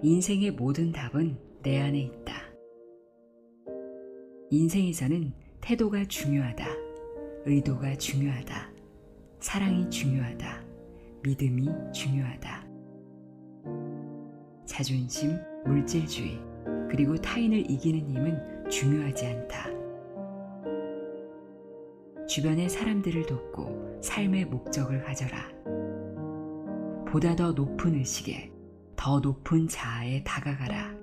인생의 모든 답은 내 안에 있다. 인생에서는 태도가 중요하다. 의도가 중요하다. 사랑이 중요하다. 믿음이 중요하다. 자존심, 물질주의, 그리고 타인을 이기는 힘은 중요하지 않다. 주변의 사람들을 돕고 삶의 목적을 가져라. 보다 더 높은 의식에, 더 높은 자아에 다가가라.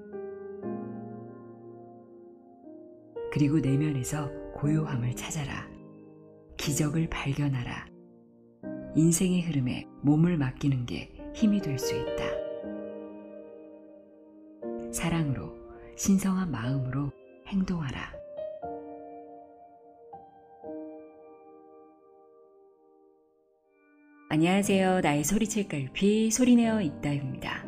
그리고 내면에서 고요함을 찾아라. 기적을 발견하라. 인생의 흐름에 몸을 맡기는 게 힘이 될 수 있다. 사랑으로, 신성한 마음으로 행동하라. 안녕하세요. 나의 소리칠 깔피 소리내어 있다입니다.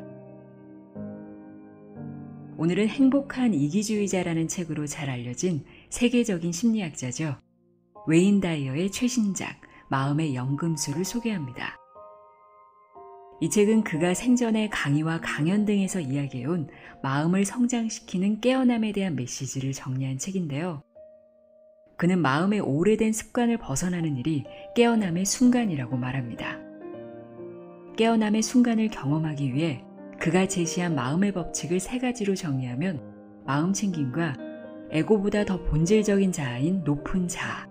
오늘은 행복한 이기주의자라는 책으로 잘 알려진 세계적인 심리학자죠. 웨인 다이어의 최신작 마음의 연금술을 소개합니다. 이 책은 그가 생전에 강의와 강연 등에서 이야기해온 마음을 성장시키는 깨어남에 대한 메시지를 정리한 책인데요. 그는 마음의 오래된 습관을 벗어나는 일이 깨어남의 순간이라고 말합니다. 깨어남의 순간을 경험하기 위해 그가 제시한 마음의 법칙을 3가지로 정리하면 마음 챙김과 에고보다 더 본질적인 자아인 높은 자아,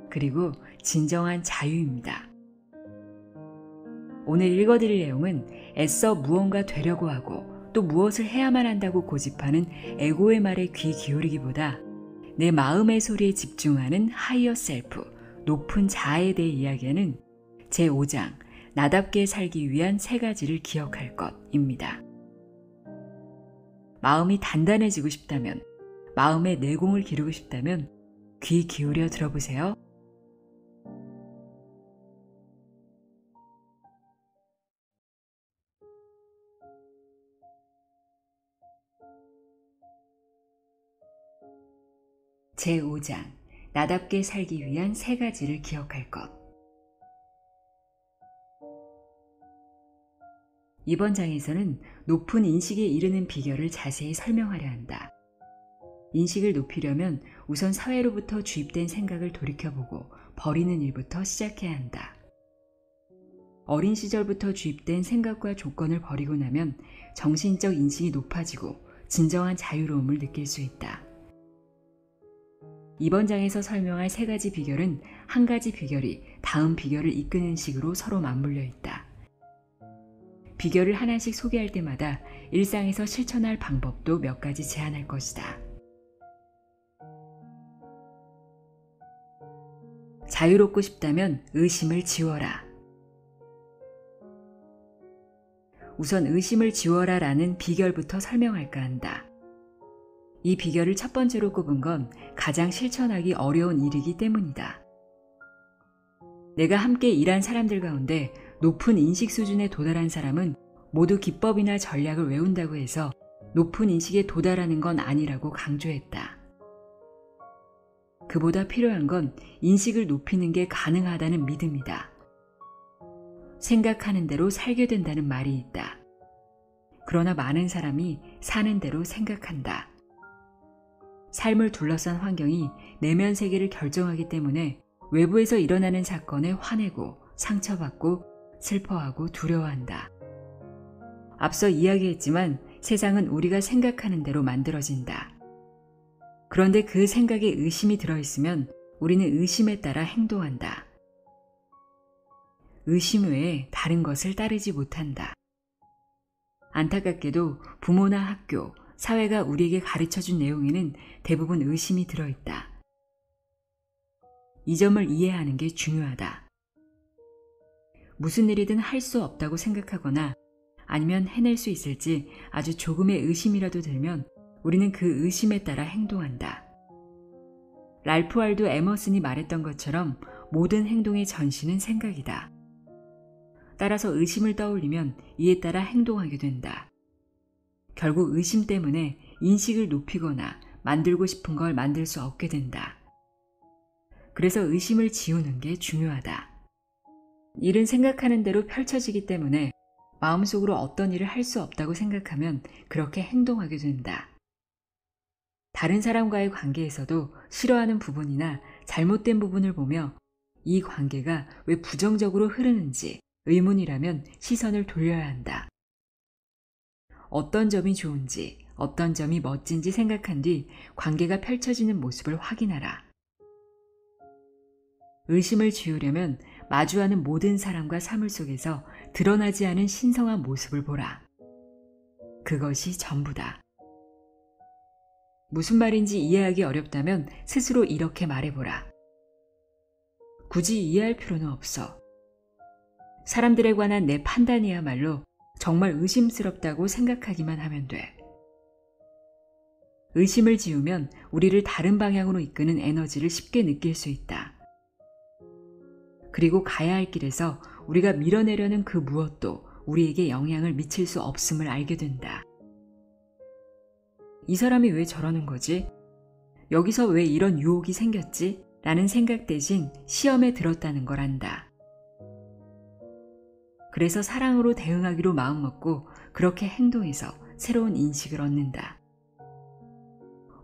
그리고 진정한 자유입니다. 오늘 읽어드릴 내용은 애써 무언가 되려고 하고 또 무엇을 해야만 한다고 고집하는 에고의 말에 귀 기울이기보다 내 마음의 소리에 집중하는 하이어 셀프, 높은 자아에 대해 이야기하는 제5장 나답게 살기 위한 3가지를 기억할 것입니다. 마음이 단단해지고 싶다면, 마음의 내공을 기르고 싶다면 귀 기울여 들어보세요. 제5장 나답게 살기 위한 3가지를 기억할 것. 이번 장에서는 높은 인식에 이르는 비결을 자세히 설명하려 한다. 인식을 높이려면 우선 사회로부터 주입된 생각을 돌이켜보고 버리는 일부터 시작해야 한다. 어린 시절부터 주입된 생각과 조건을 버리고 나면 정신적 인식이 높아지고 진정한 자유로움을 느낄 수 있다. 이번 장에서 설명할 3가지 비결은 한 가지 비결이 다음 비결을 이끄는 식으로 서로 맞물려 있다. 비결을 하나씩 소개할 때마다 일상에서 실천할 방법도 몇 가지 제안할 것이다. 자유롭고 싶다면 의심을 지워라. 우선 의심을 지워라 라는 비결부터 설명할까 한다. 이 비결을 첫 번째로 꼽은 건 가장 실천하기 어려운 일이기 때문이다. 내가 함께 일한 사람들 가운데 높은 인식 수준에 도달한 사람은 모두 기법이나 전략을 외운다고 해서 높은 인식에 도달하는 건 아니라고 강조했다. 그보다 필요한 건 인식을 높이는 게 가능하다는 믿음이다. 생각하는 대로 살게 된다는 말이 있다. 그러나 많은 사람이 사는 대로 생각한다. 삶을 둘러싼 환경이 내면 세계를 결정하기 때문에 외부에서 일어나는 사건에 화내고 상처받고 슬퍼하고 두려워한다. 앞서 이야기했지만 세상은 우리가 생각하는 대로 만들어진다. 그런데 그 생각에 의심이 들어있으면 우리는 의심에 따라 행동한다. 의심 외에 다른 것을 따르지 못한다. 안타깝게도 부모나 학교, 사회가 우리에게 가르쳐준 내용에는 대부분 의심이 들어있다. 이 점을 이해하는 게 중요하다. 무슨 일이든 할 수 없다고 생각하거나 아니면 해낼 수 있을지 아주 조금의 의심이라도 들면 우리는 그 의심에 따라 행동한다. 랄프 waldo 에머슨이 말했던 것처럼 모든 행동의 전신은 생각이다. 따라서 의심을 떠올리면 이에 따라 행동하게 된다. 결국 의심 때문에 인식을 높이거나 만들고 싶은 걸 만들 수 없게 된다. 그래서 의심을 지우는 게 중요하다. 일은 생각하는 대로 펼쳐지기 때문에 마음속으로 어떤 일을 할 수 없다고 생각하면 그렇게 행동하게 된다. 다른 사람과의 관계에서도 싫어하는 부분이나 잘못된 부분을 보며 이 관계가 왜 부정적으로 흐르는지 의문이라면 시선을 돌려야 한다. 어떤 점이 좋은지, 어떤 점이 멋진지 생각한 뒤 관계가 펼쳐지는 모습을 확인하라. 의심을 지우려면 마주하는 모든 사람과 사물 속에서 드러나지 않은 신성한 모습을 보라. 그것이 전부다. 무슨 말인지 이해하기 어렵다면 스스로 이렇게 말해보라. 굳이 이해할 필요는 없어. 사람들에 관한 내 판단이야말로 정말 의심스럽다고 생각하기만 하면 돼. 의심을 지우면 우리를 다른 방향으로 이끄는 에너지를 쉽게 느낄 수 있다. 그리고 가야 할 길에서 우리가 밀어내려는 그 무엇도 우리에게 영향을 미칠 수 없음을 알게 된다. 이 사람이 왜 저러는 거지? 여기서 왜 이런 유혹이 생겼지? 라는 생각 대신 시험에 들었다는 걸 안다. 그래서 사랑으로 대응하기로 마음먹고 그렇게 행동해서 새로운 인식을 얻는다.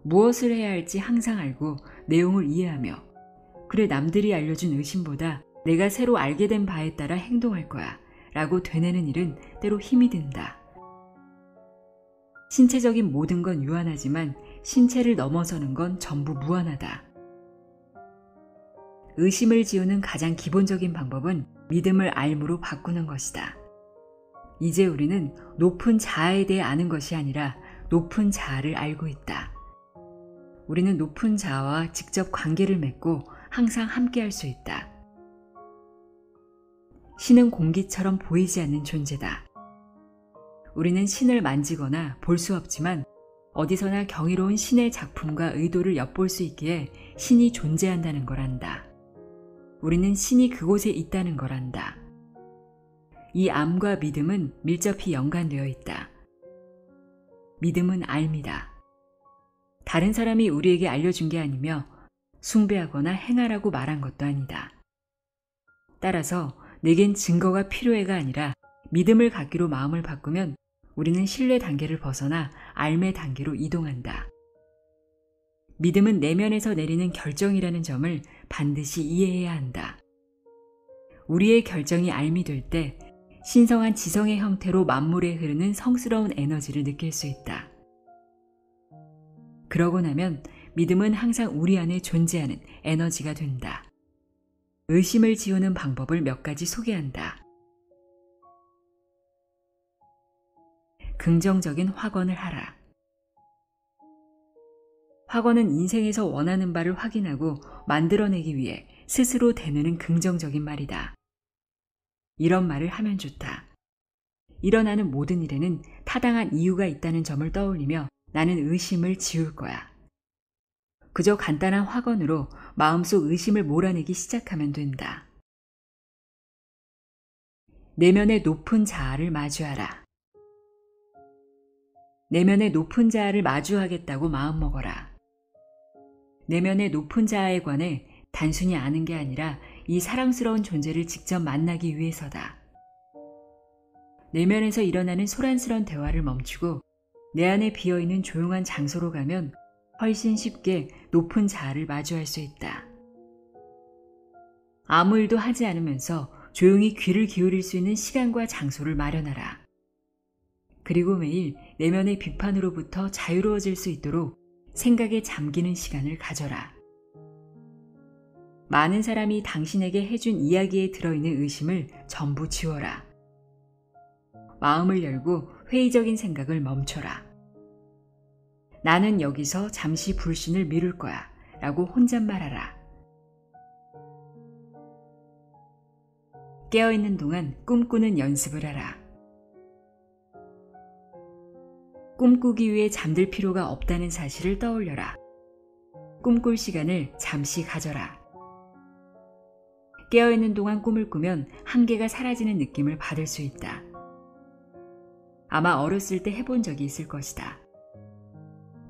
무엇을 해야 할지 항상 알고 내용을 이해하며 그래 남들이 알려준 의심보다 내가 새로 알게 된 바에 따라 행동할 거야 라고 되뇌는 일은 때로 힘이 든다. 신체적인 모든 건 유한하지만 신체를 넘어서는 건 전부 무한하다. 의심을 지우는 가장 기본적인 방법은 믿음을 알무로 바꾸는 것이다. 이제 우리는 높은 자아에 대해 아는 것이 아니라 높은 자아를 알고 있다. 우리는 높은 자아와 직접 관계를 맺고 항상 함께할 수 있다. 신은 공기처럼 보이지 않는 존재다. 우리는 신을 만지거나 볼 수 없지만 어디서나 경이로운 신의 작품과 의도를 엿볼 수 있기에 신이 존재한다는 걸 안다. 우리는 신이 그곳에 있다는 걸 안다. 이 암과 믿음은 밀접히 연관되어 있다. 믿음은 알미다. 다른 사람이 우리에게 알려준 게 아니며 숭배하거나 행하라고 말한 것도 아니다. 따라서 내겐 증거가 필요해가 아니라 믿음을 갖기로 마음을 바꾸면 우리는 신뢰 단계를 벗어나 알매 단계로 이동한다. 믿음은 내면에서 내리는 결정이라는 점을 반드시 이해해야 한다. 우리의 결정이 알미 될 때 신성한 지성의 형태로 만물에 흐르는 성스러운 에너지를 느낄 수 있다. 그러고 나면 믿음은 항상 우리 안에 존재하는 에너지가 된다. 의심을 지우는 방법을 몇 가지 소개한다. 긍정적인 확언을 하라. 확언은 인생에서 원하는 바를 확인하고 만들어내기 위해 스스로 되뇌는 긍정적인 말이다. 이런 말을 하면 좋다. 일어나는 모든 일에는 타당한 이유가 있다는 점을 떠올리며 나는 의심을 지울 거야. 그저 간단한 확언으로 마음속 의심을 몰아내기 시작하면 된다. 내면의 높은 자아를 마주하라. 내면의 높은 자아를 마주하겠다고 마음먹어라. 내면의 높은 자아에 관해 단순히 아는 게 아니라 이 사랑스러운 존재를 직접 만나기 위해서다. 내면에서 일어나는 소란스러운 대화를 멈추고 내 안에 비어있는 조용한 장소로 가면 훨씬 쉽게 높은 자아를 마주할 수 있다. 아무 일도 하지 않으면서 조용히 귀를 기울일 수 있는 시간과 장소를 마련하라. 그리고 매일 내면의 비판으로부터 자유로워질 수 있도록 생각에 잠기는 시간을 가져라. 많은 사람이 당신에게 해준 이야기에 들어있는 의심을 전부 지워라. 마음을 열고 회의적인 생각을 멈춰라. 나는 여기서 잠시 불신을 미룰 거야 라고 혼잣말하라. 깨어있는 동안 꿈꾸는 연습을 하라. 꿈꾸기 위해 잠들 필요가 없다는 사실을 떠올려라. 꿈꿀 시간을 잠시 가져라. 깨어있는 동안 꿈을 꾸면 한계가 사라지는 느낌을 받을 수 있다. 아마 어렸을 때 해본 적이 있을 것이다.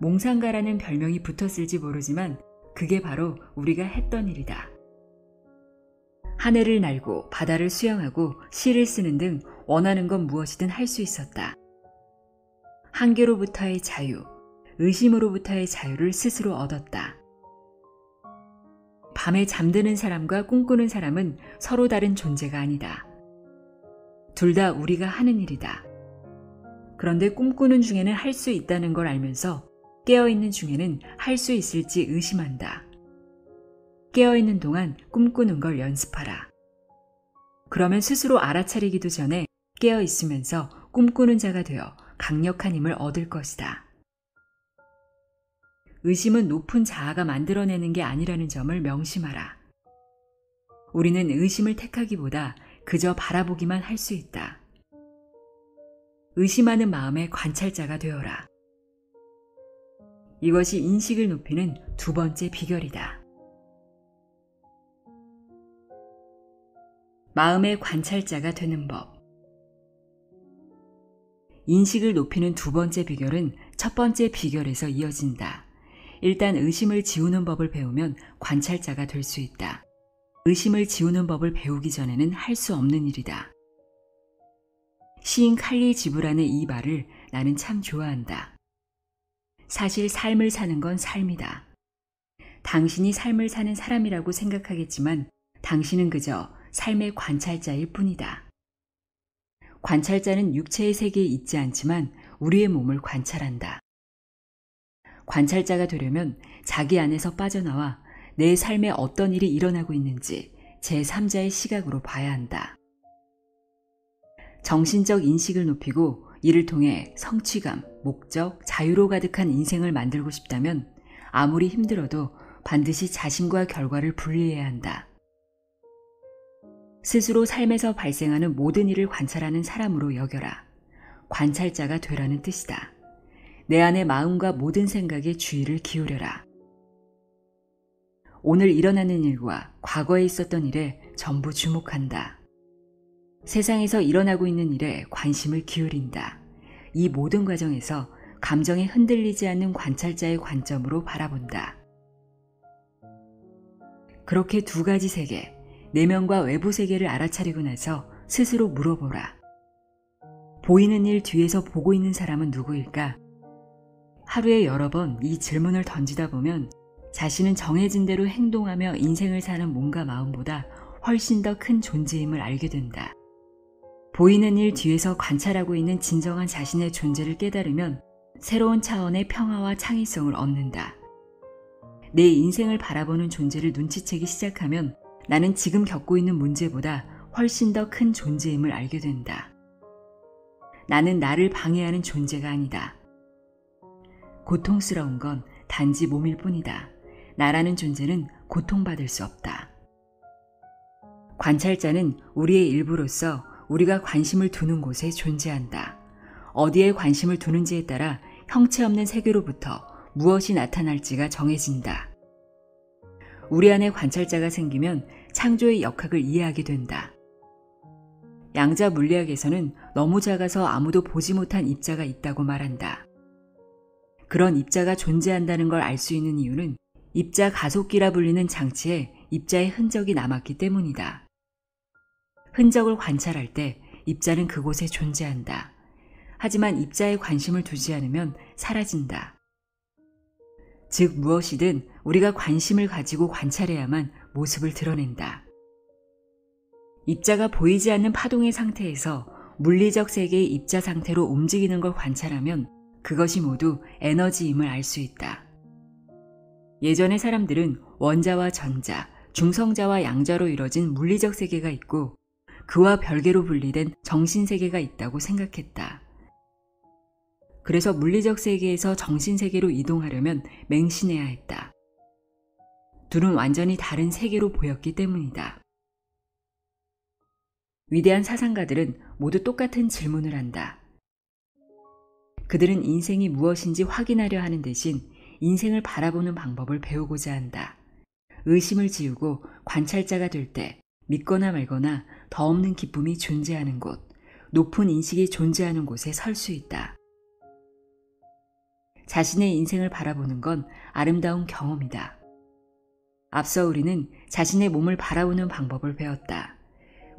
몽상가라는 별명이 붙었을지 모르지만 그게 바로 우리가 했던 일이다. 하늘을 날고 바다를 수영하고 시를 쓰는 등 원하는 건 무엇이든 할 수 있었다. 한계로부터의 자유, 의심으로부터의 자유를 스스로 얻었다. 밤에 잠드는 사람과 꿈꾸는 사람은 서로 다른 존재가 아니다. 둘 다 우리가 하는 일이다. 그런데 꿈꾸는 중에는 할 수 있다는 걸 알면서 깨어있는 중에는 할 수 있을지 의심한다. 깨어있는 동안 꿈꾸는 걸 연습하라. 그러면 스스로 알아차리기도 전에 깨어있으면서 꿈꾸는 자가 되어 강력한 힘을 얻을 것이다. 의심은 높은 자아가 만들어내는 게 아니라는 점을 명심하라. 우리는 의심을 택하기보다 그저 바라보기만 할 수 있다. 의심하는 마음의 관찰자가 되어라. 이것이 인식을 높이는 두 번째 비결이다. 마음의 관찰자가 되는 법. 인식을 높이는 두 번째 비결은 첫 번째 비결에서 이어진다. 일단 의심을 지우는 법을 배우면 관찰자가 될 수 있다. 의심을 지우는 법을 배우기 전에는 할 수 없는 일이다. 시인 칼리 지브란의 이 말을 나는 참 좋아한다. 사실 삶을 사는 건 삶이다. 당신이 삶을 사는 사람이라고 생각하겠지만 당신은 그저 삶의 관찰자일 뿐이다. 관찰자는 육체의 세계에 있지 않지만 우리의 몸을 관찰한다. 관찰자가 되려면 자기 안에서 빠져나와 내 삶에 어떤 일이 일어나고 있는지 제3자의 시각으로 봐야 한다. 정신적 인식을 높이고 이를 통해 성취감, 목적, 자유로 가득한 인생을 만들고 싶다면 아무리 힘들어도 반드시 자신과 결과를 분리해야 한다. 스스로 삶에서 발생하는 모든 일을 관찰하는 사람으로 여겨라. 관찰자가 되라는 뜻이다. 내 안의 마음과 모든 생각에 주의를 기울여라. 오늘 일어나는 일과 과거에 있었던 일에 전부 주목한다. 세상에서 일어나고 있는 일에 관심을 기울인다. 이 모든 과정에서 감정에 흔들리지 않는 관찰자의 관점으로 바라본다. 그렇게 두 가지 세계, 내면과 외부 세계를 알아차리고 나서 스스로 물어보라. 보이는 일 뒤에서 보고 있는 사람은 누구일까? 하루에 여러 번 이 질문을 던지다 보면 자신은 정해진 대로 행동하며 인생을 사는 몸과 마음보다 훨씬 더 큰 존재임을 알게 된다. 보이는 일 뒤에서 관찰하고 있는 진정한 자신의 존재를 깨달으면 새로운 차원의 평화와 창의성을 얻는다. 내 인생을 바라보는 존재를 눈치채기 시작하면 나는 지금 겪고 있는 문제보다 훨씬 더 큰 존재임을 알게 된다. 나는 나를 방해하는 존재가 아니다. 고통스러운 건 단지 몸일 뿐이다. 나라는 존재는 고통받을 수 없다. 관찰자는 우리의 일부로서 우리가 관심을 두는 곳에 존재한다. 어디에 관심을 두는지에 따라 형체 없는 세계로부터 무엇이 나타날지가 정해진다. 우리 안에 관찰자가 생기면 창조의 역학을 이해하게 된다. 양자 물리학에서는 너무 작아서 아무도 보지 못한 입자가 있다고 말한다. 그런 입자가 존재한다는 걸 알 수 있는 이유는 입자 가속기라 불리는 장치에 입자의 흔적이 남았기 때문이다. 흔적을 관찰할 때 입자는 그곳에 존재한다. 하지만 입자에 관심을 두지 않으면 사라진다. 즉 무엇이든 우리가 관심을 가지고 관찰해야만 모습을 드러낸다. 입자가 보이지 않는 파동의 상태에서 물리적 세계의 입자 상태로 움직이는 걸 관찰하면 그것이 모두 에너지임을 알 수 있다. 예전의 사람들은 원자와 전자, 중성자와 양자로 이뤄진 물리적 세계가 있고 그와 별개로 분리된 정신세계가 있다고 생각했다. 그래서 물리적 세계에서 정신세계로 이동하려면 맹신해야 했다. 둘은 완전히 다른 세계로 보였기 때문이다. 위대한 사상가들은 모두 똑같은 질문을 한다. 그들은 인생이 무엇인지 확인하려 하는 대신 인생을 바라보는 방법을 배우고자 한다. 의심을 지우고 관찰자가 될 때 믿거나 말거나 더 없는 기쁨이 존재하는 곳, 높은 인식이 존재하는 곳에 설 수 있다. 자신의 인생을 바라보는 건 아름다운 경험이다. 앞서 우리는 자신의 몸을 바라보는 방법을 배웠다.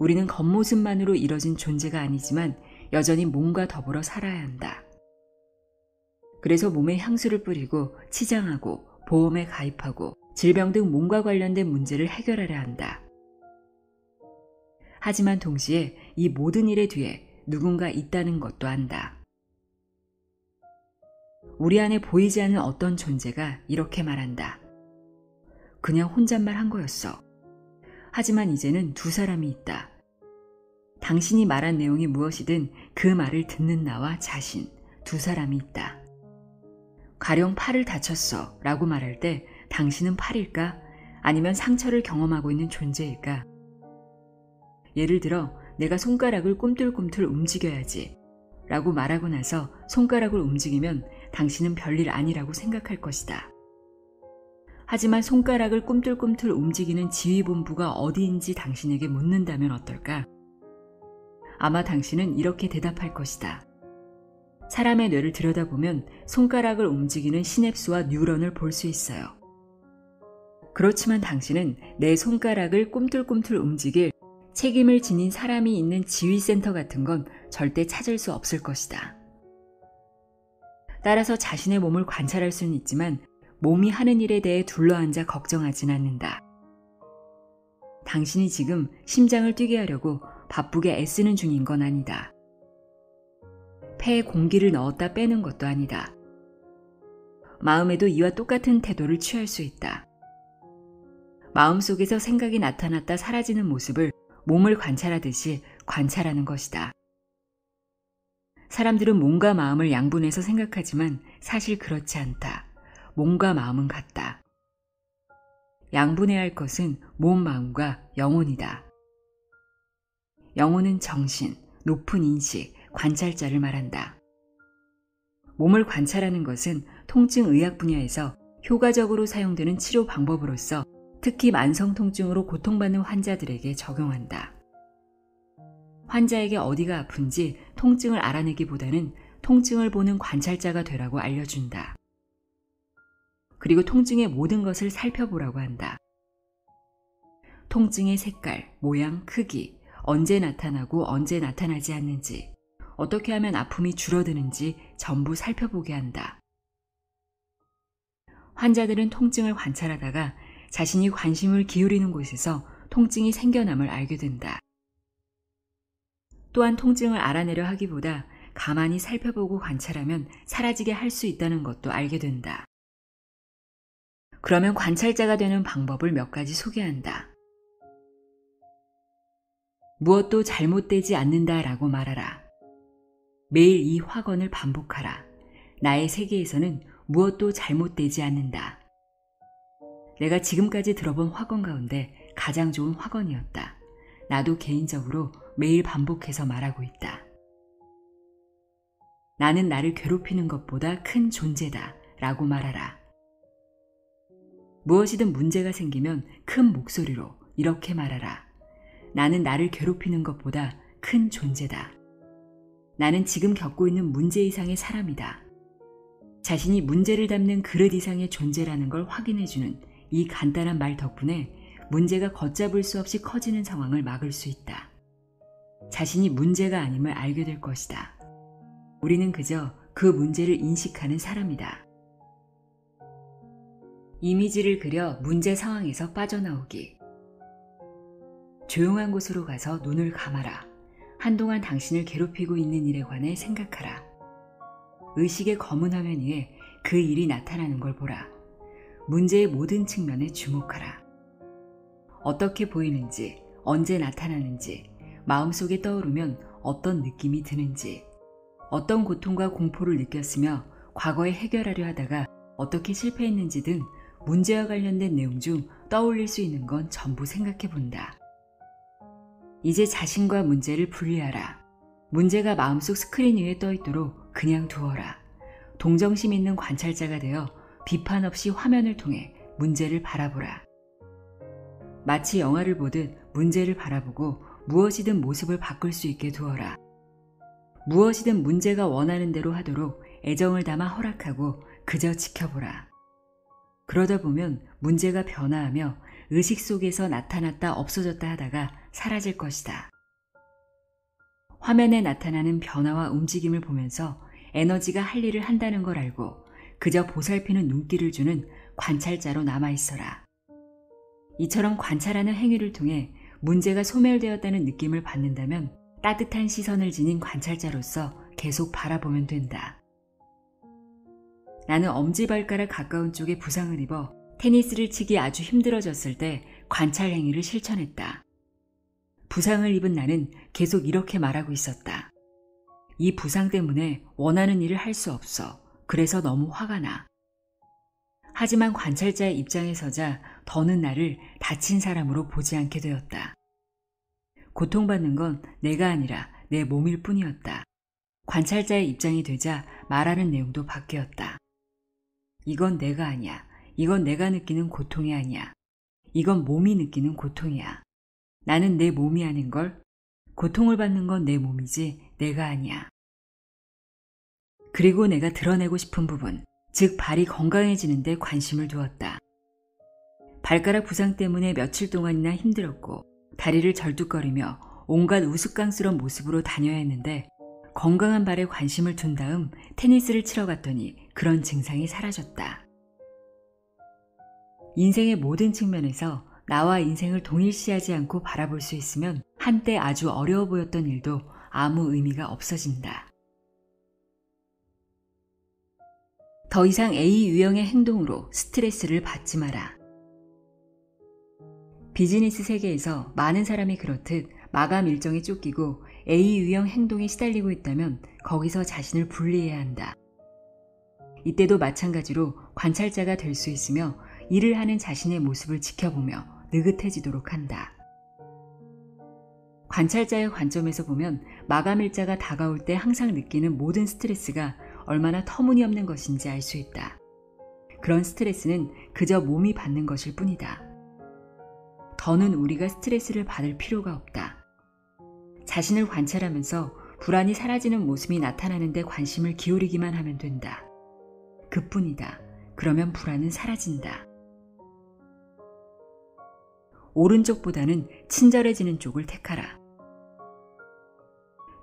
우리는 겉모습만으로 이뤄진 존재가 아니지만 여전히 몸과 더불어 살아야 한다. 그래서 몸에 향수를 뿌리고 치장하고 보험에 가입하고 질병 등 몸과 관련된 문제를 해결하려 한다. 하지만 동시에 이 모든 일의 뒤에 누군가 있다는 것도 안다. 우리 안에 보이지 않는 어떤 존재가 이렇게 말한다. 그냥 혼잣말 한 거였어. 하지만 이제는 두 사람이 있다. 당신이 말한 내용이 무엇이든 그 말을 듣는 나와 자신, 두 사람이 있다. 가령 팔을 다쳤어 라고 말할 때 당신은 팔일까? 아니면 상처를 경험하고 있는 존재일까? 예를 들어 내가 손가락을 꿈틀꿈틀 움직여야지 라고 말하고 나서 손가락을 움직이면 당신은 별일 아니라고 생각할 것이다. 하지만 손가락을 꿈틀꿈틀 움직이는 지휘본부가 어디인지 당신에게 묻는다면 어떨까? 아마 당신은 이렇게 대답할 것이다. 사람의 뇌를 들여다보면 손가락을 움직이는 시냅스와 뉴런을 볼 수 있어요. 그렇지만 당신은 내 손가락을 꿈틀꿈틀 움직일 책임을 지닌 사람이 있는 지휘센터 같은 건 절대 찾을 수 없을 것이다. 따라서 자신의 몸을 관찰할 수는 있지만 몸이 하는 일에 대해 둘러앉아 걱정하진 않는다. 당신이 지금 심장을 뛰게 하려고 바쁘게 애쓰는 중인 건 아니다. 폐에 공기를 넣었다 빼는 것도 아니다. 마음에도 이와 똑같은 태도를 취할 수 있다. 마음속에서 생각이 나타났다 사라지는 모습을 몸을 관찰하듯이 관찰하는 것이다. 사람들은 몸과 마음을 양분해서 생각하지만 사실 그렇지 않다. 몸과 마음은 같다. 양분해야 할 것은 몸, 마음과 영혼이다. 영혼은 정신, 높은 인식, 관찰자를 말한다. 몸을 관찰하는 것은 통증 의학 분야에서 효과적으로 사용되는 치료 방법으로서 특히 만성 통증으로 고통받는 환자들에게 적용한다. 환자에게 어디가 아픈지 통증을 알아내기보다는 통증을 보는 관찰자가 되라고 알려준다. 그리고 통증의 모든 것을 살펴보라고 한다. 통증의 색깔, 모양, 크기, 언제 나타나고 언제 나타나지 않는지, 어떻게 하면 아픔이 줄어드는지 전부 살펴보게 한다. 환자들은 통증을 관찰하다가 자신이 관심을 기울이는 곳에서 통증이 생겨남을 알게 된다. 또한 통증을 알아내려 하기보다 가만히 살펴보고 관찰하면 사라지게 할 수 있다는 것도 알게 된다. 그러면 관찰자가 되는 방법을 몇 가지 소개한다. 무엇도 잘못되지 않는다라고 말하라. 매일 이 확언을 반복하라. 나의 세계에서는 무엇도 잘못되지 않는다. 내가 지금까지 들어본 확언 가운데 가장 좋은 확언이었다. 나도 개인적으로 매일 반복해서 말하고 있다. 나는 나를 괴롭히는 것보다 큰 존재다 라고 말하라. 무엇이든 문제가 생기면 큰 목소리로 이렇게 말하라. 나는 나를 괴롭히는 것보다 큰 존재다. 나는 지금 겪고 있는 문제 이상의 사람이다. 자신이 문제를 담는 그릇 이상의 존재라는 걸 확인해주는 이 간단한 말 덕분에 문제가 걷잡을 수 없이 커지는 상황을 막을 수 있다. 자신이 문제가 아님을 알게 될 것이다. 우리는 그저 그 문제를 인식하는 사람이다. 이미지를 그려 문제 상황에서 빠져나오기. 조용한 곳으로 가서 눈을 감아라. 한동안 당신을 괴롭히고 있는 일에 관해 생각하라. 의식의 검은 화면 위에 그 일이 나타나는 걸 보라. 문제의 모든 측면에 주목하라. 어떻게 보이는지, 언제 나타나는지, 마음속에 떠오르면 어떤 느낌이 드는지, 어떤 고통과 공포를 느꼈으며 과거에 해결하려 하다가 어떻게 실패했는지 등 문제와 관련된 내용 중 떠올릴 수 있는 건 전부 생각해 본다. 이제 자신과 문제를 분리하라. 문제가 마음속 스크린 위에 떠 있도록 그냥 두어라. 동정심 있는 관찰자가 되어 비판 없이 화면을 통해 문제를 바라보라. 마치 영화를 보듯 문제를 바라보고 무엇이든 모습을 바꿀 수 있게 두어라. 무엇이든 문제가 원하는 대로 하도록 애정을 담아 허락하고 그저 지켜보라. 그러다 보면 문제가 변화하며 의식 속에서 나타났다 없어졌다 하다가 사라질 것이다. 화면에 나타나는 변화와 움직임을 보면서 에너지가 할 일을 한다는 걸 알고 그저 보살피는 눈길을 주는 관찰자로 남아있어라. 이처럼 관찰하는 행위를 통해 문제가 소멸되었다는 느낌을 받는다면 따뜻한 시선을 지닌 관찰자로서 계속 바라보면 된다. 나는 엄지발가락 가까운 쪽에 부상을 입어 테니스를 치기 아주 힘들어졌을 때 관찰 행위를 실천했다. 부상을 입은 나는 계속 이렇게 말하고 있었다. 이 부상 때문에 원하는 일을 할 수 없어. 그래서 너무 화가 나. 하지만 관찰자의 입장에 서자 더는 나를 다친 사람으로 보지 않게 되었다. 고통받는 건 내가 아니라 내 몸일 뿐이었다. 관찰자의 입장이 되자 말하는 내용도 바뀌었다. 이건 내가 아니야. 이건 내가 느끼는 고통이 아니야. 이건 몸이 느끼는 고통이야. 나는 내 몸이 아닌걸? 고통을 받는 건 내 몸이지 내가 아니야. 그리고 내가 드러내고 싶은 부분, 즉 발이 건강해지는 데 관심을 두었다. 발가락 부상 때문에 며칠 동안이나 힘들었고 다리를 절뚝거리며 온갖 우스꽝스러운 모습으로 다녀야 했는데 건강한 발에 관심을 둔 다음 테니스를 치러 갔더니 그런 증상이 사라졌다. 인생의 모든 측면에서 나와 인생을 동일시하지 않고 바라볼 수 있으면 한때 아주 어려워 보였던 일도 아무 의미가 없어진다. 더 이상 A 유형의 행동으로 스트레스를 받지 마라. 비즈니스 세계에서 많은 사람이 그렇듯 마감 일정에 쫓기고 A 유형 행동에 시달리고 있다면 거기서 자신을 분리해야 한다. 이때도 마찬가지로 관찰자가 될 수 있으며 일을 하는 자신의 모습을 지켜보며 느긋해지도록 한다. 관찰자의 관점에서 보면 마감 일자가 다가올 때 항상 느끼는 모든 스트레스가 얼마나 터무니없는 것인지 알 수 있다. 그런 스트레스는 그저 몸이 받는 것일 뿐이다. 더는 우리가 스트레스를 받을 필요가 없다. 자신을 관찰하면서 불안이 사라지는 모습이 나타나는 데 관심을 기울이기만 하면 된다. 그뿐이다. 그러면 불안은 사라진다. 오른쪽보다는 친절해지는 쪽을 택하라.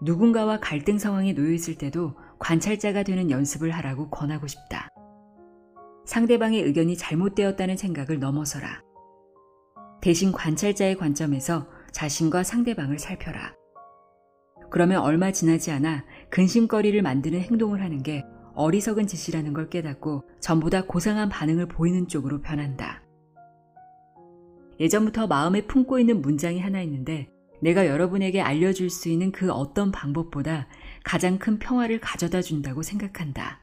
누군가와 갈등 상황에 놓여 있을 때도 관찰자가 되는 연습을 하라고 권하고 싶다. 상대방의 의견이 잘못되었다는 생각을 넘어서라. 대신 관찰자의 관점에서 자신과 상대방을 살펴라. 그러면 얼마 지나지 않아 근심거리를 만드는 행동을 하는 게 어리석은 짓이라는 걸 깨닫고 전보다 고상한 반응을 보이는 쪽으로 변한다. 예전부터 마음에 품고 있는 문장이 하나 있는데 내가 여러분에게 알려줄 수 있는 그 어떤 방법보다 가장 큰 평화를 가져다 준다고 생각한다.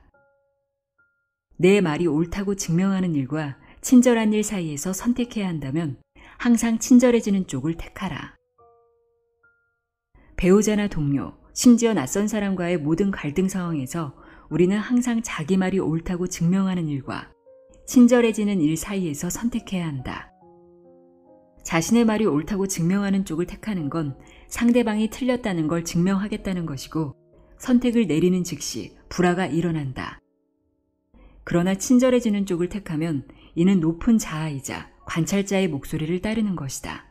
내 말이 옳다고 증명하는 일과 친절한 일 사이에서 선택해야 한다면 항상 친절해지는 쪽을 택하라. 배우자나 동료, 심지어 낯선 사람과의 모든 갈등 상황에서 우리는 항상 자기 말이 옳다고 증명하는 일과 친절해지는 일 사이에서 선택해야 한다. 자신의 말이 옳다고 증명하는 쪽을 택하는 건 상대방이 틀렸다는 걸 증명하겠다는 것이고 선택을 내리는 즉시 불화가 일어난다. 그러나 친절해지는 쪽을 택하면 이는 높은 자아이자 관찰자의 목소리를 따르는 것이다.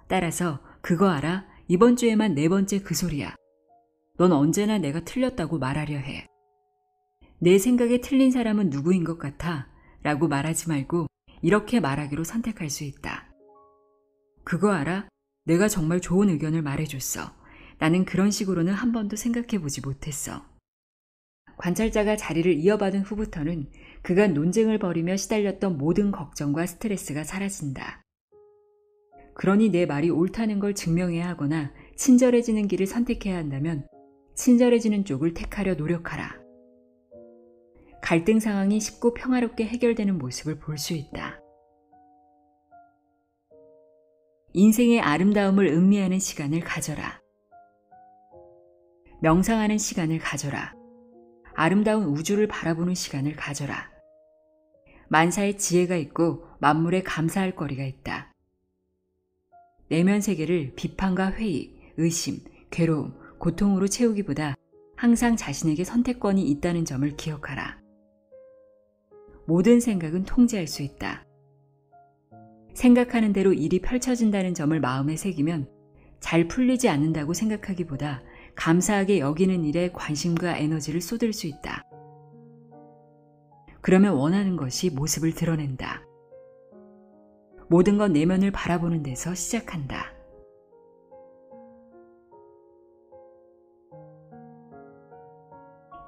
따라서 그거 알아? 이번 주에만 4번째 그 소리야. 넌 언제나 내가 틀렸다고 말하려 해. 내 생각에 틀린 사람은 누구인 것 같아? 라고 말하지 말고 이렇게 말하기로 선택할 수 있다. 그거 알아? 내가 정말 좋은 의견을 말해줬어. 나는 그런 식으로는 한 번도 생각해보지 못했어. 관찰자가 자리를 이어받은 후부터는 그간 논쟁을 벌이며 시달렸던 모든 걱정과 스트레스가 사라진다. 그러니 내 말이 옳다는 걸 증명해야 하거나 친절해지는 길을 선택해야 한다면 친절해지는 쪽을 택하려 노력하라. 갈등 상황이 쉽고 평화롭게 해결되는 모습을 볼 수 있다. 인생의 아름다움을 음미하는 시간을 가져라. 명상하는 시간을 가져라. 아름다운 우주를 바라보는 시간을 가져라. 만사의 지혜가 있고 만물에 감사할 거리가 있다. 내면 세계를 비판과 회의, 의심, 괴로움, 고통으로 채우기보다 항상 자신에게 선택권이 있다는 점을 기억하라. 모든 생각은 통제할 수 있다. 생각하는 대로 일이 펼쳐진다는 점을 마음에 새기면 잘 풀리지 않는다고 생각하기보다 감사하게 여기는 일에 관심과 에너지를 쏟을 수 있다. 그러면 원하는 것이 모습을 드러낸다. 모든 건 내면을 바라보는 데서 시작한다.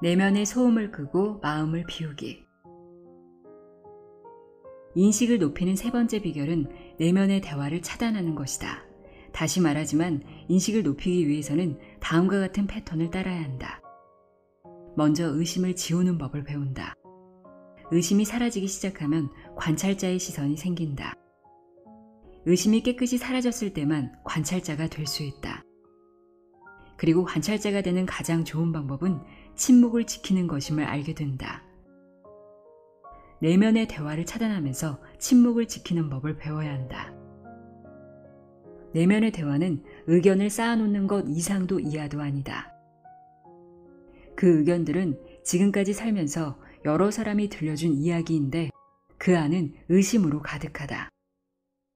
내면의 소음을 끄고 마음을 비우기. 인식을 높이는 세 번째 비결은 내면의 대화를 차단하는 것이다. 다시 말하지만 인식을 높이기 위해서는 다음과 같은 패턴을 따라야 한다. 먼저 의심을 지우는 법을 배운다. 의심이 사라지기 시작하면 관찰자의 시선이 생긴다. 의심이 깨끗이 사라졌을 때만 관찰자가 될 수 있다. 그리고 관찰자가 되는 가장 좋은 방법은 침묵을 지키는 것임을 알게 된다. 내면의 대화를 차단하면서 침묵을 지키는 법을 배워야 한다. 내면의 대화는 의견을 쌓아놓는 것 이상도 이하도 아니다. 그 의견들은 지금까지 살면서 여러 사람이 들려준 이야기인데 그 안은 의심으로 가득하다.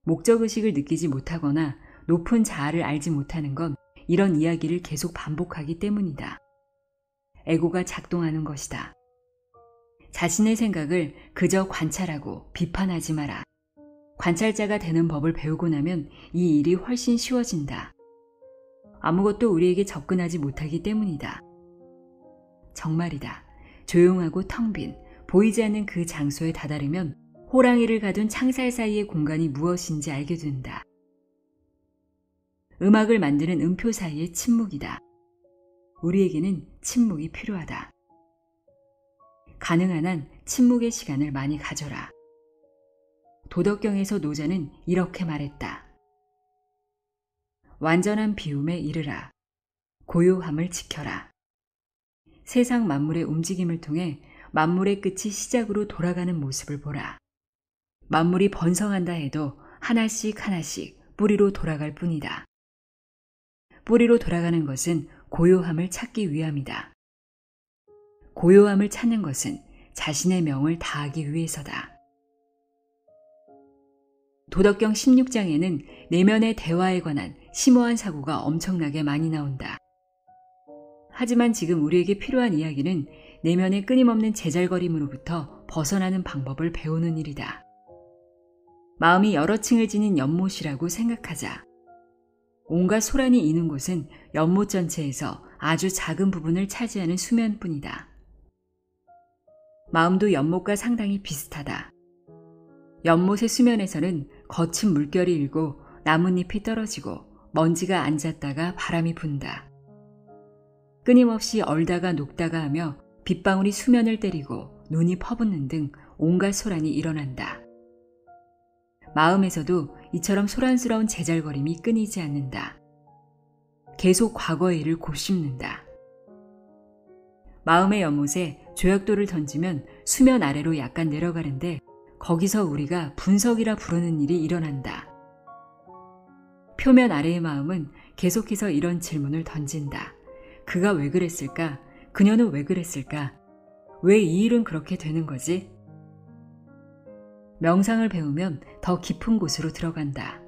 목적의식을 느끼지 못하거나 높은 자아를 알지 못하는 건 이런 이야기를 계속 반복하기 때문이다. 에고가 작동하는 것이다. 자신의 생각을 그저 관찰하고 비판하지 마라. 관찰자가 되는 법을 배우고 나면 이 일이 훨씬 쉬워진다. 아무것도 우리에게 접근하지 못하기 때문이다. 정말이다. 조용하고 텅 빈 보이지 않는 그 장소에 다다르면 호랑이를 가둔 창살 사이의 공간이 무엇인지 알게 된다. 음악을 만드는 음표 사이의 침묵이다. 우리에게는 침묵이 필요하다. 가능한 한 침묵의 시간을 많이 가져라. 도덕경에서 노자는 이렇게 말했다. 완전한 비움에 이르라. 고요함을 지켜라. 세상 만물의 움직임을 통해 만물의 끝이 시작으로 돌아가는 모습을 보라. 만물이 번성한다 해도 하나씩 하나씩 뿌리로 돌아갈 뿐이다. 뿌리로 돌아가는 것은 고요함을 찾기 위함이다. 고요함을 찾는 것은 자신의 명을 다하기 위해서다. 도덕경 16장에는 내면의 대화에 관한 심오한 사고가 엄청나게 많이 나온다. 하지만 지금 우리에게 필요한 이야기는 내면의 끊임없는 제잘거림으로부터 벗어나는 방법을 배우는 일이다. 마음이 여러 층을 지닌 연못이라고 생각하자. 온갖 소란이 있는 곳은 연못 전체에서 아주 작은 부분을 차지하는 수면뿐이다. 마음도 연못과 상당히 비슷하다. 연못의 수면에서는 거친 물결이 일고 나뭇잎이 떨어지고 먼지가 앉았다가 바람이 분다. 끊임없이 얼다가 녹다가 하며 빗방울이 수면을 때리고 눈이 퍼붓는 등 온갖 소란이 일어난다. 마음에서도 이처럼 소란스러운 제잘거림이 끊이지 않는다. 계속 과거의 일을 곱씹는다. 마음의 연못에 조약돌을 던지면 수면 아래로 약간 내려가는데 거기서 우리가 분석이라 부르는 일이 일어난다. 표면 아래의 마음은 계속해서 이런 질문을 던진다. 그가 왜 그랬을까? 그녀는 왜 그랬을까? 왜 이 일은 그렇게 되는 거지? 명상을 배우면 더 깊은 곳으로 들어간다.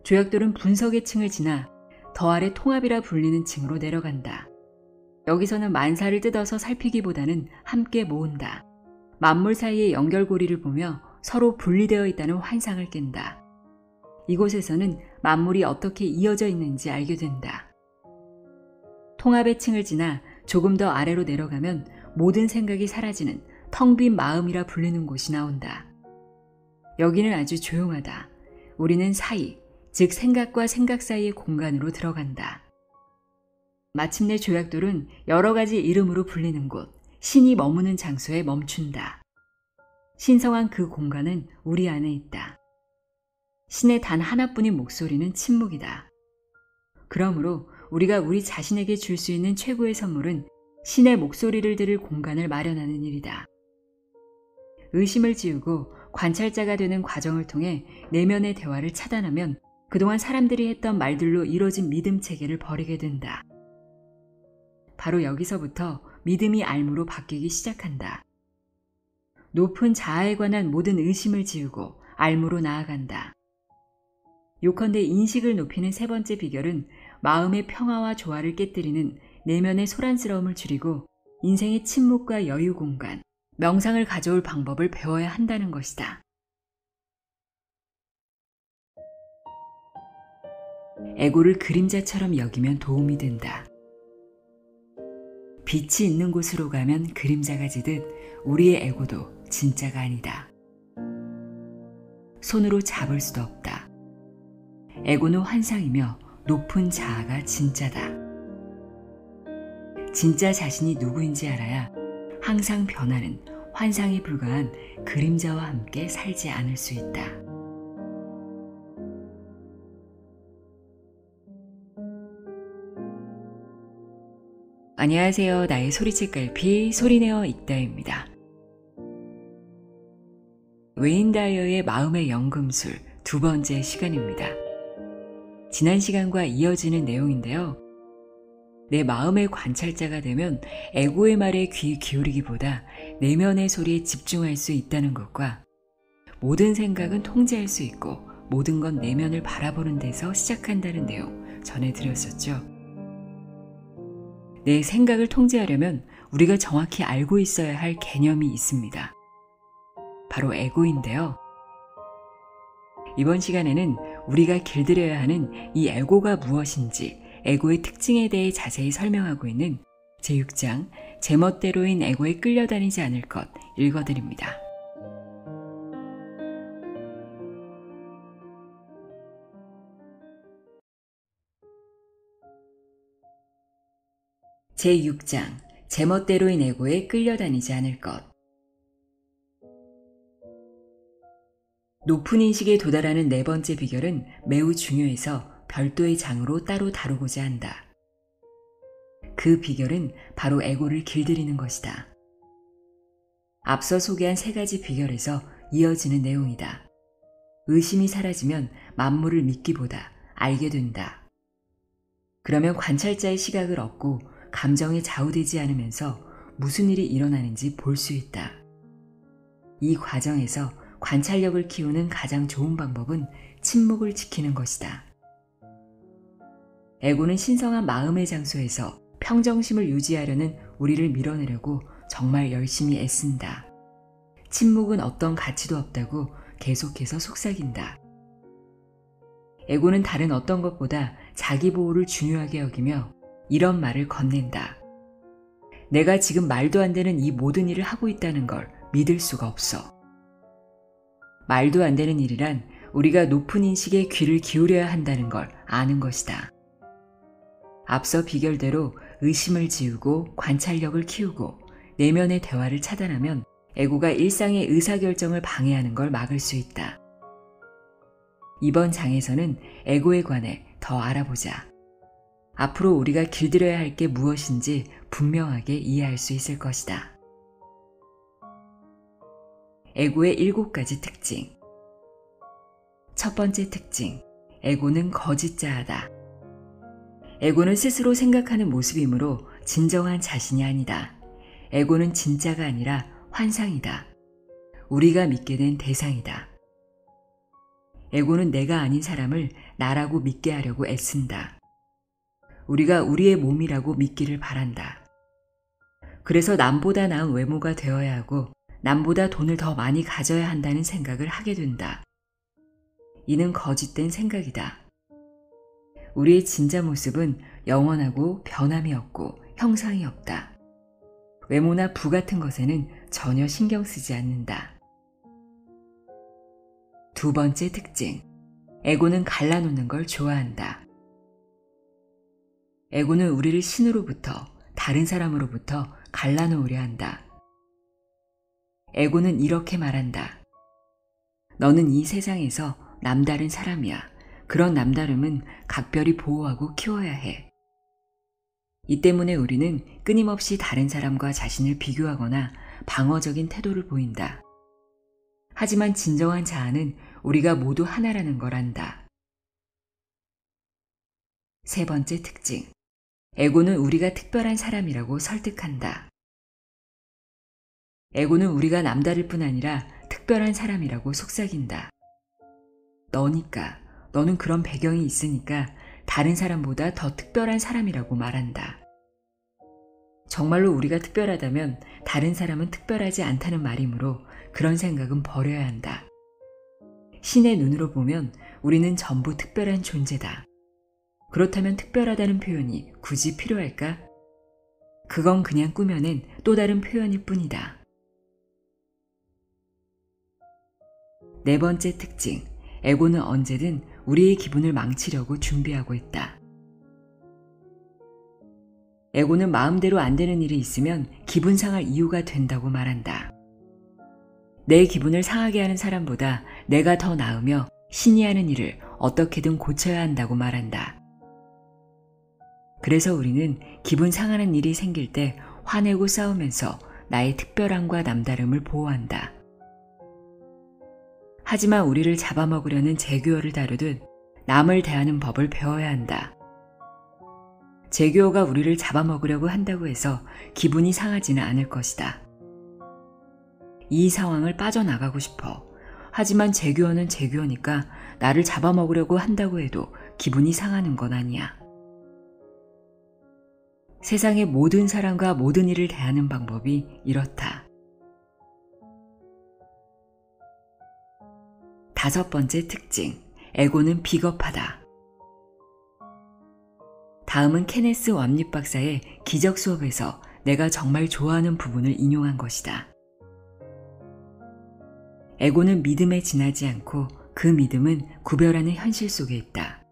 조약돌은 분석의 층을 지나 더 아래 통합이라 불리는 층으로 내려간다. 여기서는 만사를 뜯어서 살피기보다는 함께 모은다. 만물 사이의 연결고리를 보며 서로 분리되어 있다는 환상을 깬다. 이곳에서는 만물이 어떻게 이어져 있는지 알게 된다. 통합의 층을 지나 조금 더 아래로 내려가면 모든 생각이 사라지는 텅 빈 마음이라 불리는 곳이 나온다. 여기는 아주 조용하다. 우리는 사이, 즉 생각과 생각 사이의 공간으로 들어간다. 마침내 조약돌은 여러 가지 이름으로 불리는 곳, 신이 머무는 장소에 멈춘다. 신성한 그 공간은 우리 안에 있다. 신의 단 하나뿐인 목소리는 침묵이다. 그러므로 우리가 우리 자신에게 줄 수 있는 최고의 선물은 신의 목소리를 들을 공간을 마련하는 일이다. 의심을 지우고 관찰자가 되는 과정을 통해 내면의 대화를 차단하면 그동안 사람들이 했던 말들로 이루어진 믿음 체계를 버리게 된다. 바로 여기서부터 믿음이 알무로 바뀌기 시작한다. 높은 자아에 관한 모든 의심을 지우고 알무로 나아간다. 요컨대 인식을 높이는 세 번째 비결은 마음의 평화와 조화를 깨뜨리는 내면의 소란스러움을 줄이고 인생의 침묵과 여유 공간, 명상을 가져올 방법을 배워야 한다는 것이다. 에고를 그림자처럼 여기면 도움이 된다. 빛이 있는 곳으로 가면 그림자가 지듯 우리의 에고도 진짜가 아니다. 손으로 잡을 수도 없다. 에고는 환상이며 높은 자아가 진짜다. 진짜 자신이 누구인지 알아야 항상 변하는 환상에 불과한 그림자와 함께 살지 않을 수 있다. 안녕하세요. 나의 소리책 갈피 소리내어 읽다입니다. 웨인 다이어의 마음의 연금술 두 번째 시간입니다. 지난 시간과 이어지는 내용인데요. 내 마음의 관찰자가 되면 에고의 말에 귀 기울이기보다 내면의 소리에 집중할 수 있다는 것과 모든 생각은 통제할 수 있고 모든 건 내면을 바라보는 데서 시작한다는 내용 전해드렸었죠. 내 생각을 통제하려면 우리가 정확히 알고 있어야 할 개념이 있습니다. 바로 에고인데요. 이번 시간에는 우리가 길들여야 하는 이 에고가 무엇인지 에고의 특징에 대해 자세히 설명하고 있는 제6장 제멋대로인 에고에 끌려다니지 않을 것 읽어드립니다. 제6장 제멋대로인 에고에 끌려다니지 않을 것. 높은 인식에 도달하는 네 번째 비결은 매우 중요해서 별도의 장으로 따로 다루고자 한다. 그 비결은 바로 에고를 길들이는 것이다. 앞서 소개한 세 가지 비결에서 이어지는 내용이다. 의심이 사라지면 만물을 믿기보다 알게 된다. 그러면 관찰자의 시각을 얻고 감정에 좌우되지 않으면서 무슨 일이 일어나는지 볼 수 있다. 이 과정에서 관찰력을 키우는 가장 좋은 방법은 침묵을 지키는 것이다. 에고는 신성한 마음의 장소에서 평정심을 유지하려는 우리를 밀어내려고 정말 열심히 애쓴다. 침묵은 어떤 가치도 없다고 계속해서 속삭인다. 에고는 다른 어떤 것보다 자기 보호를 중요하게 여기며 이런 말을 건넨다. 내가 지금 말도 안 되는 이 모든 일을 하고 있다는 걸 믿을 수가 없어. 말도 안 되는 일이란 우리가 높은 인식에 귀를 기울여야 한다는 걸 아는 것이다. 앞서 비결대로 의심을 지우고 관찰력을 키우고 내면의 대화를 차단하면 에고가 일상의 의사결정을 방해하는 걸 막을 수 있다. 이번 장에서는 에고에 관해 더 알아보자. 앞으로 우리가 길들여야 할 게 무엇인지 분명하게 이해할 수 있을 것이다. 에고의 7가지 특징. 첫 번째 특징, 에고는 거짓자아다. 에고는 스스로 생각하는 모습이므로 진정한 자신이 아니다. 에고는 진짜가 아니라 환상이다. 우리가 믿게 된 대상이다. 에고는 내가 아닌 사람을 나라고 믿게 하려고 애쓴다. 우리가 우리의 몸이라고 믿기를 바란다. 그래서 남보다 나은 외모가 되어야 하고 남보다 돈을 더 많이 가져야 한다는 생각을 하게 된다. 이는 거짓된 생각이다. 우리의 진짜 모습은 영원하고 변함이 없고 형상이 없다. 외모나 부 같은 것에는 전혀 신경 쓰지 않는다. 두 번째 특징, 에고는 갈라놓는 걸 좋아한다. 에고는 우리를 신으로부터, 다른 사람으로부터 갈라놓으려 한다. 에고는 이렇게 말한다. 너는 이 세상에서 남다른 사람이야. 그런 남다름은 각별히 보호하고 키워야 해. 이 때문에 우리는 끊임없이 다른 사람과 자신을 비교하거나 방어적인 태도를 보인다. 하지만 진정한 자아는 우리가 모두 하나라는 걸 안다. 세 번째 특징. 에고는 우리가 특별한 사람이라고 설득한다. 에고는 우리가 남다를 뿐 아니라 특별한 사람이라고 속삭인다. 너니까, 너는 그런 배경이 있으니까 다른 사람보다 더 특별한 사람이라고 말한다. 정말로 우리가 특별하다면 다른 사람은 특별하지 않다는 말이므로 그런 생각은 버려야 한다. 신의 눈으로 보면 우리는 전부 특별한 존재다. 그렇다면 특별하다는 표현이 굳이 필요할까? 그건 그냥 꾸며낸 또 다른 표현일 뿐이다. 네 번째 특징, 에고는 언제든 우리의 기분을 망치려고 준비하고 있다. 에고는 마음대로 안 되는 일이 있으면 기분 상할 이유가 된다고 말한다. 내 기분을 상하게 하는 사람보다 내가 더 나으며 신이 하는 일을 어떻게든 고쳐야 한다고 말한다. 그래서 우리는 기분 상하는 일이 생길 때 화내고 싸우면서 나의 특별함과 남다름을 보호한다. 하지만 우리를 잡아먹으려는 제규어를 다루듯 남을 대하는 법을 배워야 한다. 제규어가 우리를 잡아먹으려고 한다고 해서 기분이 상하지는 않을 것이다. 이 상황을 빠져나가고 싶어. 하지만 제규어는 제규어니까 나를 잡아먹으려고 한다고 해도 기분이 상하는 건 아니야. 세상의 모든 사람과 모든 일을 대하는 방법이 이렇다. 다섯 번째 특징, 에고는 비겁하다. 다음은 케네스 왑립 박사의 기적 수업에서 내가 정말 좋아하는 부분을 인용한 것이다. 에고는 믿음에 지나지 않고 그 믿음은 구별하는 현실 속에 있다.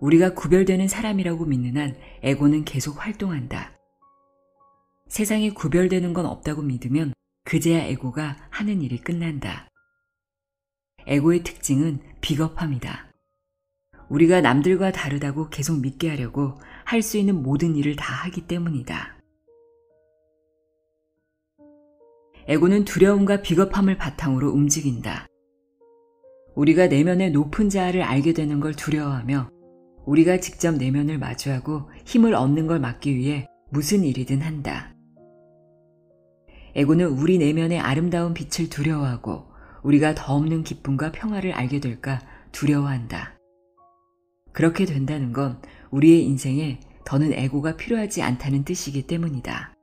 우리가 구별되는 사람이라고 믿는 한 에고는 계속 활동한다. 세상에 구별되는 건 없다고 믿으면 그제야 에고가 하는 일이 끝난다. 에고의 특징은 비겁함이다. 우리가 남들과 다르다고 계속 믿게 하려고 할 수 있는 모든 일을 다 하기 때문이다. 에고는 두려움과 비겁함을 바탕으로 움직인다. 우리가 내면의 높은 자아를 알게 되는 걸 두려워하며 우리가 직접 내면을 마주하고 힘을 얻는 걸 막기 위해 무슨 일이든 한다. 에고는 우리 내면의 아름다운 빛을 두려워하고 우리가 더 없는 기쁨과 평화를 알게 될까 두려워한다. 그렇게 된다는 건 우리의 인생에 더는 에고가 필요하지 않다는 뜻이기 때문이다.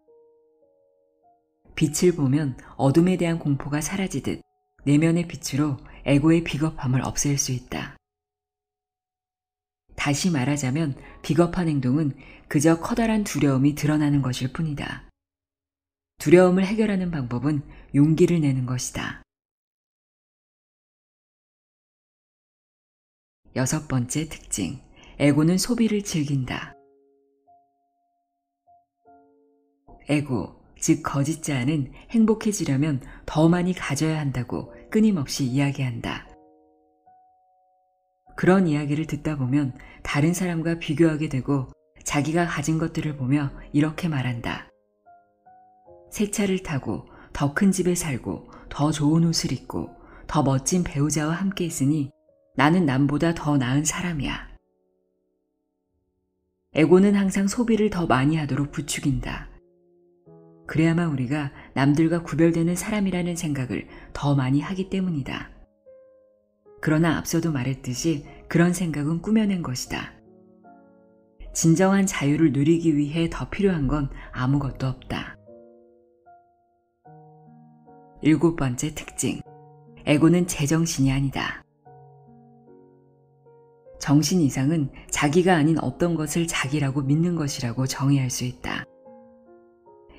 빛을 보면 어둠에 대한 공포가 사라지듯 내면의 빛으로 에고의 비겁함을 없앨 수 있다. 다시 말하자면 비겁한 행동은 그저 커다란 두려움이 드러나는 것일 뿐이다. 두려움을 해결하는 방법은 용기를 내는 것이다. 여섯 번째 특징, 에고는 소비를 즐긴다. 에고, 즉 거짓 자아는 행복해지려면 더 많이 가져야 한다고 끊임없이 이야기한다. 그런 이야기를 듣다 보면 다른 사람과 비교하게 되고 자기가 가진 것들을 보며 이렇게 말한다. 새 차를 타고 더 큰 집에 살고 더 좋은 옷을 입고 더 멋진 배우자와 함께 있으니 나는 남보다 더 나은 사람이야. 에고는 항상 소비를 더 많이 하도록 부추긴다. 그래야만 우리가 남들과 구별되는 사람이라는 생각을 더 많이 하기 때문이다. 그러나 앞서도 말했듯이 그런 생각은 꾸며낸 것이다. 진정한 자유를 누리기 위해 더 필요한 건 아무것도 없다. 일곱 번째 특징, 에고는 제정신이 아니다. 정신 이상은 자기가 아닌 어떤 것을 자기라고 믿는 것이라고 정의할 수 있다.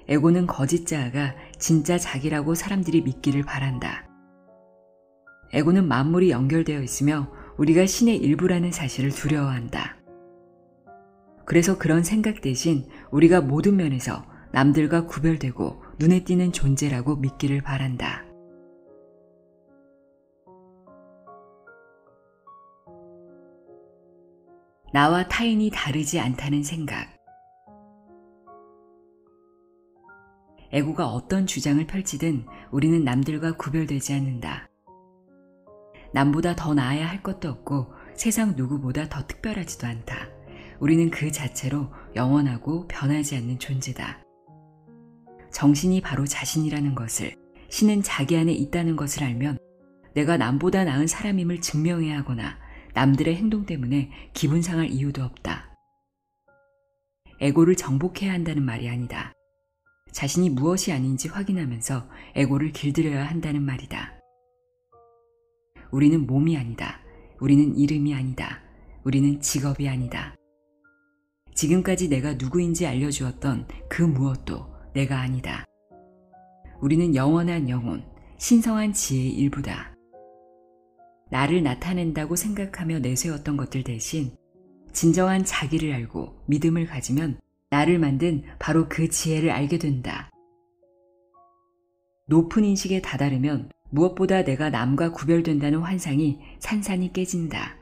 에고는 거짓 자아가 진짜 자기라고 사람들이 믿기를 바란다. 에고는 만물이 연결되어 있으며 우리가 신의 일부라는 사실을 두려워한다. 그래서 그런 생각 대신 우리가 모든 면에서 남들과 구별되고 눈에 띄는 존재라고 믿기를 바란다. 나와 타인이 다르지 않다는 생각. 에고가 어떤 주장을 펼치든 우리는 남들과 구별되지 않는다. 남보다 더 나아야 할 것도 없고 세상 누구보다 더 특별하지도 않다. 우리는 그 자체로 영원하고 변하지 않는 존재다. 정신이 바로 자신이라는 것을, 신은 자기 안에 있다는 것을 알면 내가 남보다 나은 사람임을 증명해야 하거나 남들의 행동 때문에 기분 상할 이유도 없다. 에고를 정복해야 한다는 말이 아니다. 자신이 무엇이 아닌지 확인하면서 에고를 길들여야 한다는 말이다. 우리는 몸이 아니다. 우리는 이름이 아니다. 우리는 직업이 아니다. 지금까지 내가 누구인지 알려주었던 그 무엇도 내가 아니다. 우리는 영원한 영혼, 신성한 지혜의 일부다. 나를 나타낸다고 생각하며 내세웠던 것들 대신 진정한 자기를 알고 믿음을 가지면 나를 만든 바로 그 지혜를 알게 된다. 높은 인식에 다다르면 무엇보다 내가 남과 구별된다는 환상이 산산이 깨진다.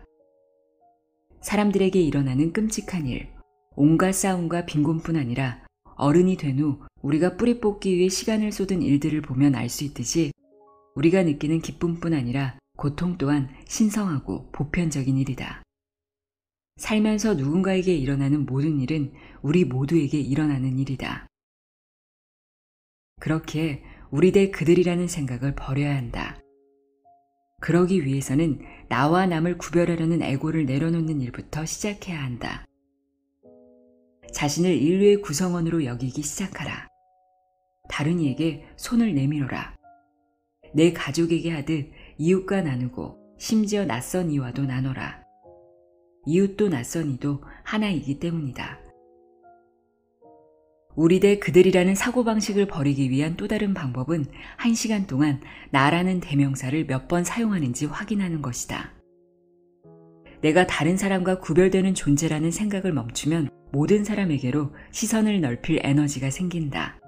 사람들에게 일어나는 끔찍한 일, 온갖 싸움과 빈곤뿐 아니라 어른이 된 후 우리가 뿌리 뽑기 위해 시간을 쏟은 일들을 보면 알 수 있듯이 우리가 느끼는 기쁨뿐 아니라 고통 또한 신성하고 보편적인 일이다. 살면서 누군가에게 일어나는 모든 일은 우리 모두에게 일어나는 일이다. 그렇기에 우리 대 그들이라는 생각을 버려야 한다. 그러기 위해서는 나와 남을 구별하려는 에고를 내려놓는 일부터 시작해야 한다. 자신을 인류의 구성원으로 여기기 시작하라. 다른 이에게 손을 내밀어라. 내 가족에게 하듯 이웃과 나누고 심지어 낯선 이와도 나눠라. 이웃도 낯선 이도 하나이기 때문이다. 우리 대 그들이라는 사고방식을 버리기 위한 또 다른 방법은 1시간 동안 나라는 대명사를 몇 번 사용하는지 확인하는 것이다. 내가 다른 사람과 구별되는 존재라는 생각을 멈추면 모든 사람에게로 시선을 넓힐 에너지가 생긴다.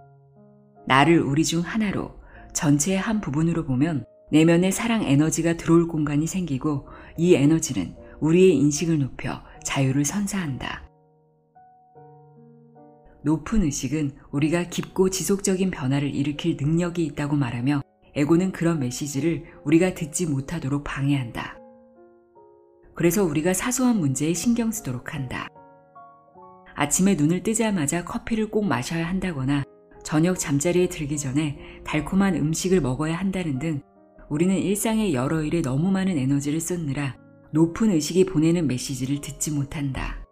나를 우리 중 하나로, 전체의 한 부분으로 보면 내면의 사랑 에너지가 들어올 공간이 생기고 이 에너지는 우리의 인식을 높여 자유를 선사한다. 높은 의식은 우리가 깊고 지속적인 변화를 일으킬 능력이 있다고 말하며 에고는 그런 메시지를 우리가 듣지 못하도록 방해한다. 그래서 우리가 사소한 문제에 신경 쓰도록 한다. 아침에 눈을 뜨자마자 커피를 꼭 마셔야 한다거나 저녁 잠자리에 들기 전에 달콤한 음식을 먹어야 한다는 등 우리는 일상의 여러 일에 너무 많은 에너지를 쏟느라 높은 의식이 보내는 메시지를 듣지 못한다.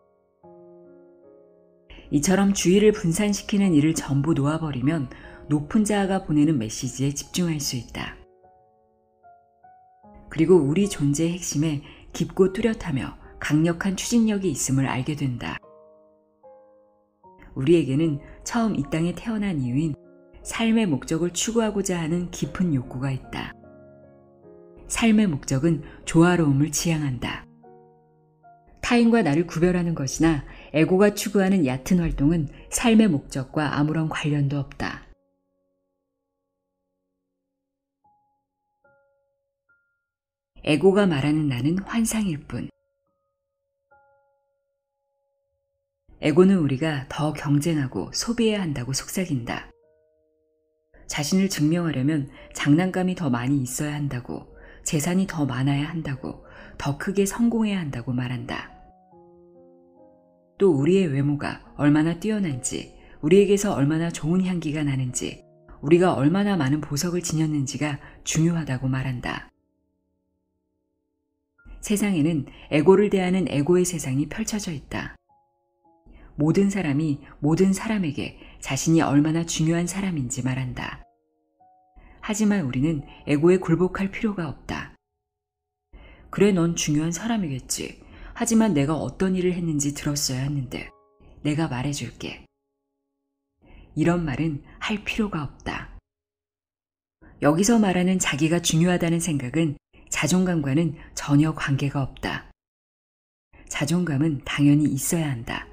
이처럼 주의를 분산시키는 일을 전부 놓아버리면 높은 자아가 보내는 메시지에 집중할 수 있다. 그리고 우리 존재의 핵심에 깊고 뚜렷하며 강력한 추진력이 있음을 알게 된다. 우리에게는 처음 이 땅에 태어난 이유인 삶의 목적을 추구하고자 하는 깊은 욕구가 있다. 삶의 목적은 조화로움을 지향한다. 타인과 나를 구별하는 것이나 에고가 추구하는 얕은 활동은 삶의 목적과 아무런 관련도 없다. 에고가 말하는 나는 환상일 뿐. 에고는 우리가 더 경쟁하고 소비해야 한다고 속삭인다. 자신을 증명하려면 장난감이 더 많이 있어야 한다고, 재산이 더 많아야 한다고, 더 크게 성공해야 한다고 말한다. 또 우리의 외모가 얼마나 뛰어난지, 우리에게서 얼마나 좋은 향기가 나는지, 우리가 얼마나 많은 보석을 지녔는지가 중요하다고 말한다. 세상에는 에고를 대하는 에고의 세상이 펼쳐져 있다. 모든 사람이 모든 사람에게 자신이 얼마나 중요한 사람인지 말한다. 하지만 우리는 에고에 굴복할 필요가 없다. 그래, 넌 중요한 사람이겠지. 하지만 내가 어떤 일을 했는지 들었어야 했는데 내가 말해줄게. 이런 말은 할 필요가 없다. 여기서 말하는 자기가 중요하다는 생각은 자존감과는 전혀 관계가 없다. 자존감은 당연히 있어야 한다.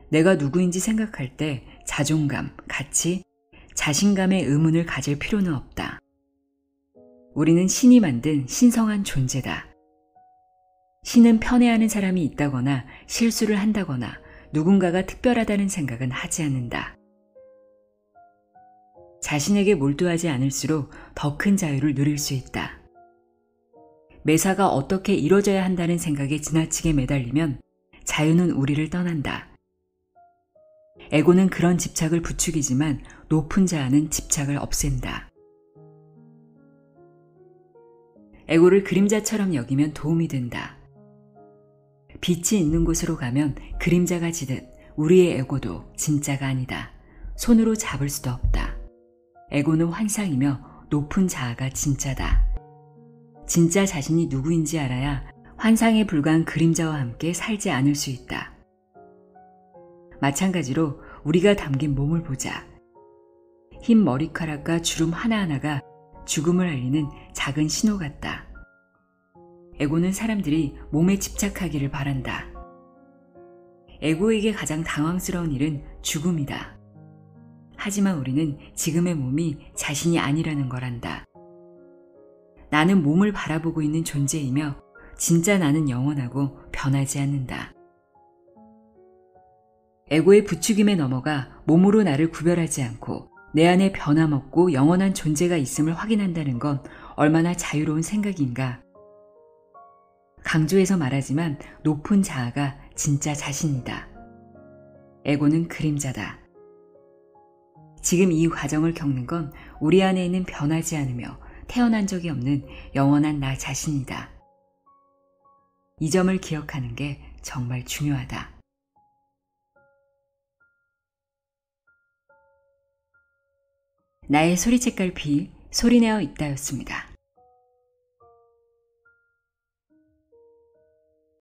내가 누구인지 생각할 때 자존감, 가치, 자신감의 의문을 가질 필요는 없다. 우리는 신이 만든 신성한 존재다. 신은 편애하는 사람이 있다거나 실수를 한다거나 누군가가 특별하다는 생각은 하지 않는다. 자신에게 몰두하지 않을수록 더 큰 자유를 누릴 수 있다. 매사가 어떻게 이루어져야 한다는 생각에 지나치게 매달리면 자유는 우리를 떠난다. 에고는 그런 집착을 부추기지만 높은 자아는 집착을 없앤다. 에고를 그림자처럼 여기면 도움이 된다. 빛이 있는 곳으로 가면 그림자가 지듯 우리의 에고도 진짜가 아니다. 손으로 잡을 수도 없다. 에고는 환상이며 높은 자아가 진짜다. 진짜 자신이 누구인지 알아야 환상에 불과한 그림자와 함께 살지 않을 수 있다. 마찬가지로 우리가 담긴 몸을 보자. 흰 머리카락과 주름 하나하나가 죽음을 알리는 작은 신호 같다. 에고는 사람들이 몸에 집착하기를 바란다. 에고에게 가장 당황스러운 일은 죽음이다. 하지만 우리는 지금의 몸이 자신이 아니라는 걸 안다. 나는 몸을 바라보고 있는 존재이며 진짜 나는 영원하고 변하지 않는다. 에고의 부추김에 넘어가 몸으로 나를 구별하지 않고 내 안에 변함없고 영원한 존재가 있음을 확인한다는 건 얼마나 자유로운 생각인가. 강조해서 말하지만 높은 자아가 진짜 자신이다. 에고는 그림자다. 지금 이 과정을 겪는 건 우리 안에 있는 변하지 않으며 태어난 적이 없는 영원한 나 자신이다. 이 점을 기억하는 게 정말 중요하다. 나의 소리책갈 비 소리내어 있다였습니다.